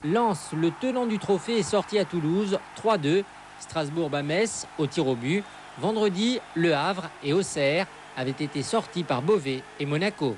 Lens, le tenant du trophée, est sorti à Toulouse, 3-2. Strasbourg bat Metz au tir au but. Vendredi, Le Havre et Auxerre avaient été sortis par Beauvais et Monaco.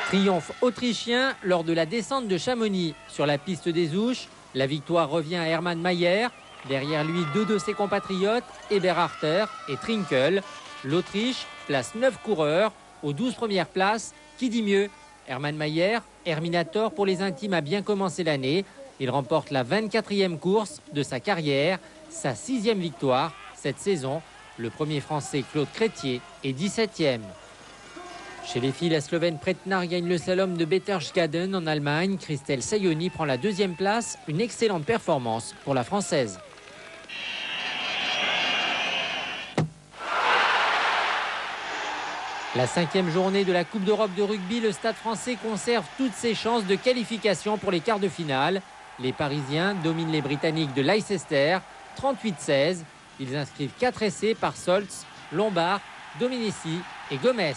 Triomphe autrichien lors de la descente de Chamonix. Sur la piste des Ouches, la victoire revient à Hermann Maier. Derrière lui, deux de ses compatriotes, Eberharter et Trinkel. L'Autriche place 9 coureurs. Aux 12 premières places, qui dit mieux? Hermann Maier, Herminator pour les intimes, a bien commencé l'année. Il remporte la 24e course de sa carrière, sa 6e victoire cette saison. Le premier Français, Claude Crétier, est 17e. Chez les filles, la Slovène Pretnar gagne le slalom de Berchtesgaden en Allemagne. Christelle Sayoni prend la 2e place. Une excellente performance pour la Française. La 5e journée de la Coupe d'Europe de rugby, le Stade français conserve toutes ses chances de qualification pour les quarts de finale. Les Parisiens dominent les Britanniques de Leicester, 38-16. Ils inscrivent 4 essais par Soltz, Lombard, Dominici et Gomez.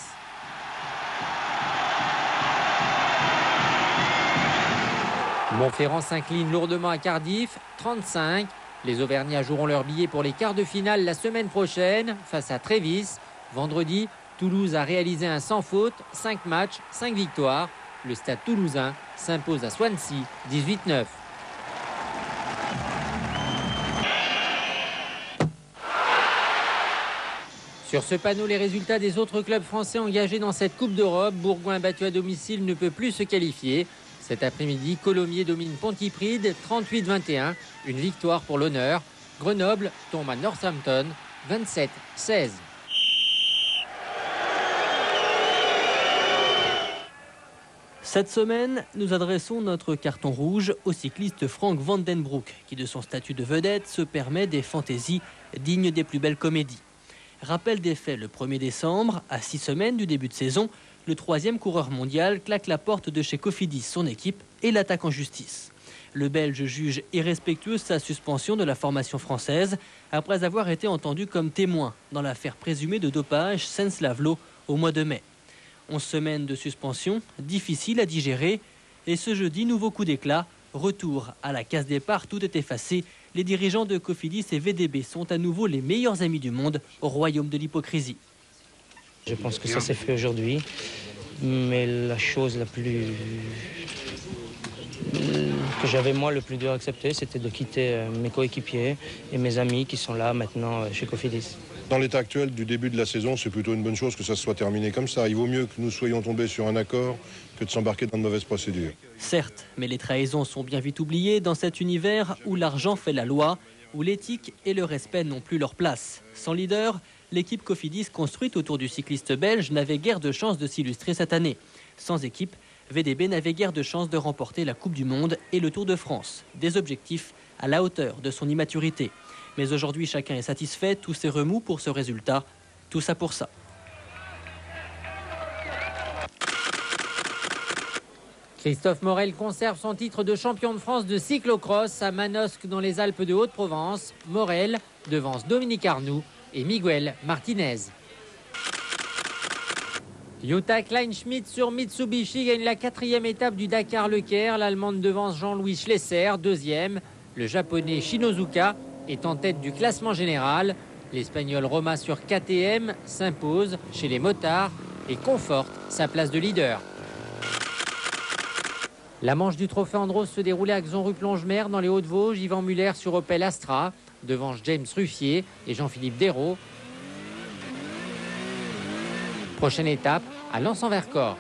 Montferrand s'incline lourdement à Cardiff, 35. Les Auvergnats joueront leur billet pour les quarts de finale la semaine prochaine face à Trévis. Vendredi, Toulouse a réalisé un sans faute, 5 matchs, 5 victoires. Le Stade toulousain s'impose à Swansea, 18-9. Sur ce panneau, les résultats des autres clubs français engagés dans cette Coupe d'Europe. Bourgoin, battu à domicile, ne peut plus se qualifier. Cet après-midi, Colomiers domine Pontypridd, 38-21. Une victoire pour l'honneur. Grenoble tombe à Northampton, 27-16. Cette semaine, nous adressons notre carton rouge au cycliste Frank Vandenbroek, qui de son statut de vedette se permet des fantaisies dignes des plus belles comédies. Rappel des faits, le 1er décembre, à 6 semaines du début de saison, le 3e coureur mondial claque la porte de chez Cofidis, son équipe, et l'attaque en justice. Le Belge juge irrespectueuse sa suspension de la formation française après avoir été entendu comme témoin dans l'affaire présumée de dopage Sens-Lavlo au mois de mai. 11 semaines de suspension, difficile à digérer, et ce jeudi, nouveau coup d'éclat, retour à la case départ, tout est effacé. Les dirigeants de Cofidis et VDB sont à nouveau les meilleurs amis du monde au royaume de l'hypocrisie. Je pense que ça s'est fait aujourd'hui, mais la chose la plus que j'avais moi le plus dur à accepter, c'était de quitter mes coéquipiers et mes amis qui sont là maintenant chez Cofidis. Dans l'état actuel du début de la saison, c'est plutôt une bonne chose que ça soit terminé comme ça. Il vaut mieux que nous soyons tombés sur un accord que de s'embarquer dans de mauvaises procédures. Certes, mais les trahisons sont bien vite oubliées dans cet univers où l'argent fait la loi, où l'éthique et le respect n'ont plus leur place. Sans leader, l'équipe Cofidis construite autour du cycliste belge n'avait guère de chance de s'illustrer cette année. Sans équipe, VDB n'avait guère de chance de remporter la Coupe du Monde et le Tour de France. Des objectifs à la hauteur de son immaturité. Mais aujourd'hui, chacun est satisfait, tous ces remous pour ce résultat, tout ça pour ça. Christophe Morel conserve son titre de champion de France de cyclocross à Manosque dans les Alpes de Haute-Provence. Morel devance Dominique Arnoux et Miguel Martinez. Jutta Kleinschmidt sur Mitsubishi gagne la 4e étape du Dakar-Le-Caire. L'Allemande devance Jean-Louis Schlesser, 2e. Le Japonais Shinozuka est en tête du classement général. L'Espagnol Roma sur KTM s'impose chez les motards et conforte sa place de leader. La manche du trophée Andros se déroulait à Xon-Rue-Plongemer dans les Hauts-de-Vosges. Yvan Muller sur Opel Astra devance James Ruffier et Jean-Philippe Dérault. Prochaine étape à Lens-en-Vercors.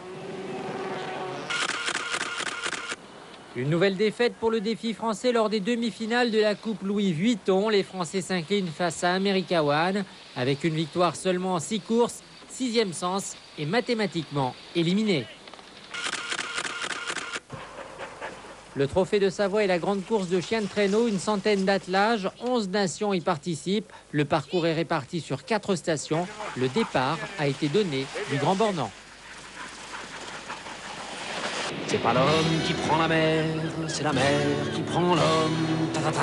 Une nouvelle défaite pour le défi français lors des demi-finales de la Coupe Louis Vuitton. Les Français s'inclinent face à America One avec une victoire seulement en 6 courses. 6e sens est mathématiquement éliminé. Le trophée de Savoie et la grande course de chiens de traîneau, une centaine d'attelages, 11 nations y participent. Le parcours est réparti sur 4 stations. Le départ a été donné du Grand Bornand. C'est pas l'homme qui prend la mer, c'est la mer qui prend l'homme. Ta-ta-ta.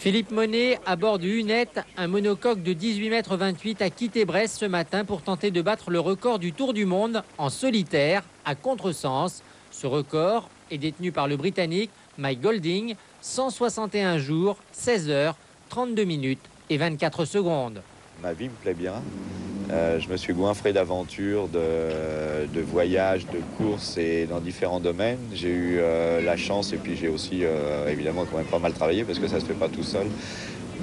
Philippe Monet, à bord du Hunette, un monocoque de 18,28 m a quitté Brest ce matin pour tenter de battre le record du Tour du Monde en solitaire, à contresens. Ce record est détenu par le Britannique Mike Golding, 161 jours, 16 heures, 32 minutes et 24 secondes. Ma vie me plaît bien. Je me suis goinfré d'aventures, de voyages, de courses et dans différents domaines. J'ai eu la chance et puis j'ai aussi évidemment quand même pas mal travaillé parce que ça se fait pas tout seul.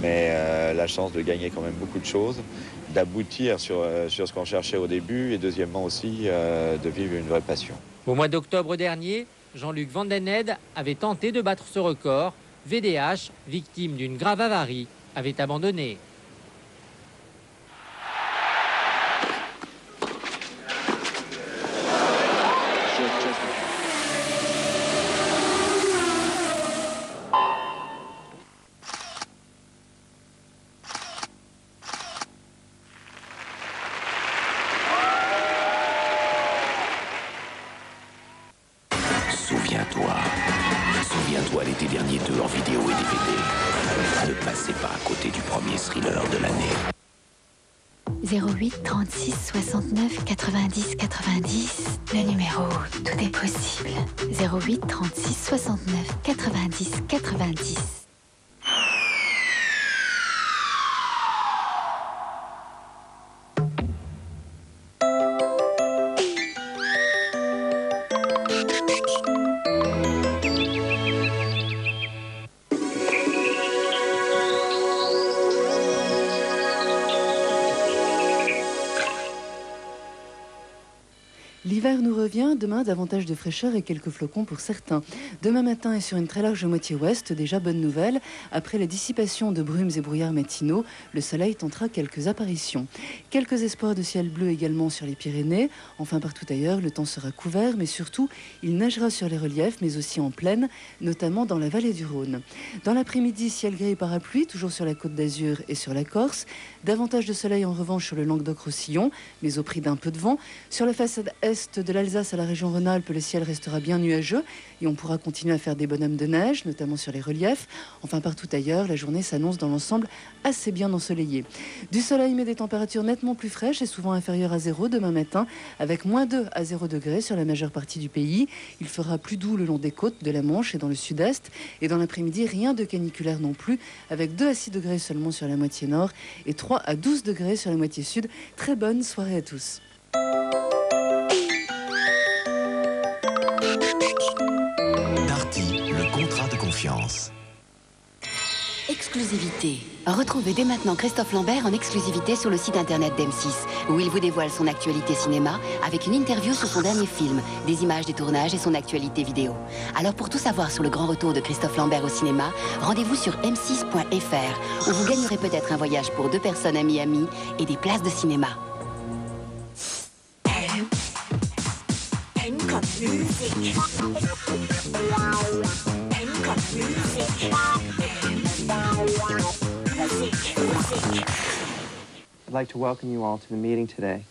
Mais la chance de gagner quand même beaucoup de choses, d'aboutir sur ce qu'on cherchait au début et deuxièmement aussi de vivre une vraie passion. Au mois d'octobre dernier, Jean-Luc Vandened avait tenté de battre ce record. VDH, victime d'une grave avarie, avait abandonné. Souviens-toi l'été dernier, 2 en vidéo et DVD. Ne passez pas à côté du premier thriller de l'année. 08 36 69 90 90, le numéro où tout est possible. 08 36 69 90 90. L'hiver nous revient, demain davantage de fraîcheur et quelques flocons pour certains. Demain matin et sur une très large moitié ouest, déjà bonne nouvelle. Après la dissipation de brumes et brouillards matinaux, le soleil tentera quelques apparitions. Quelques espoirs de ciel bleu également sur les Pyrénées. Enfin partout ailleurs, le temps sera couvert, mais surtout, il neigera sur les reliefs, mais aussi en plaine, notamment dans la vallée du Rhône. Dans l'après-midi, ciel gris et parapluie, toujours sur la Côte d'Azur et sur la Corse. Davantage de soleil en revanche sur le Languedoc-Roussillon, mais au prix d'un peu de vent. Sur la façade est de l'Alsace à la région Rhône-Alpes, le ciel restera bien nuageux et on pourra continuer à faire des bonhommes de neige, notamment sur les reliefs. Enfin, partout ailleurs, la journée s'annonce dans l'ensemble assez bien ensoleillée. Du soleil, mais des températures nettement plus fraîches et souvent inférieures à 0 demain matin, avec -2 à 0 degrés sur la majeure partie du pays. Il fera plus doux le long des côtes de la Manche et dans le sud-est. Et dans l'après-midi, rien de caniculaire non plus, avec 2 à 6 degrés seulement sur la moitié nord et 3 à 12 degrés sur la moitié sud. Très bonne soirée à tous. Darty, le contrat de confiance. Exclusivité. Retrouvez dès maintenant Christophe Lambert en exclusivité sur le site internet d'M6, où il vous dévoile son actualité cinéma avec une interview sur son dernier film, des images des tournages et son actualité vidéo. Alors pour tout savoir sur le grand retour de Christophe Lambert au cinéma, rendez-vous sur m6.fr, où vous gagnerez peut-être un voyage pour 2 personnes à Miami et des places de cinéma. I'd like to welcome you all to the meeting today.